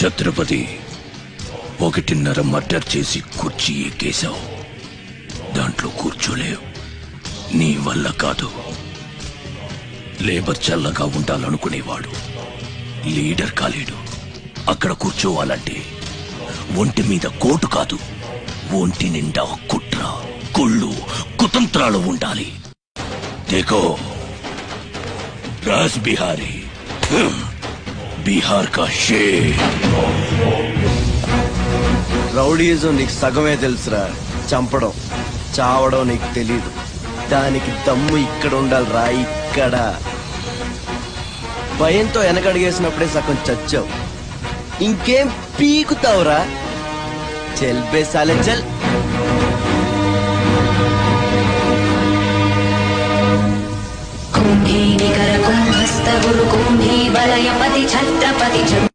Chhatrapati 1.5 murder చేసి కుర్చీ ఎక్కేశావు. దాంట్లో కూర్చోలేవు. నీ వల్ల కాదు. లేబర్ చల్లగా ఉండాలనుకునేవాడు లీడర్ కాలేడు. అక్కడ కూర్చోవాలంటే ఒంటి మీద కోటు కాదు, ఒంటి నిండా కుట్ర, కుళ్ళు, కుతంత్రాలు ఉండాలి. देखो राज बिहारी बिहार का शेर. రౌడీజం నీకు సగమే తెలుసురా. చంపడం చావడం నీకు తెలీదు. దానికి దమ్ము ఇక్కడ ఉండాలిరా, ఇక్కడ. భయంతో వెనకడిగేసినప్పుడే సగం చచ్చావు. ఇంకేం పీకుతావురా? చల్ బే సాలే చల్. కుంభీ నికర కుంభస్థ గురు కుంభీ వలయపతి ఛత్రపతి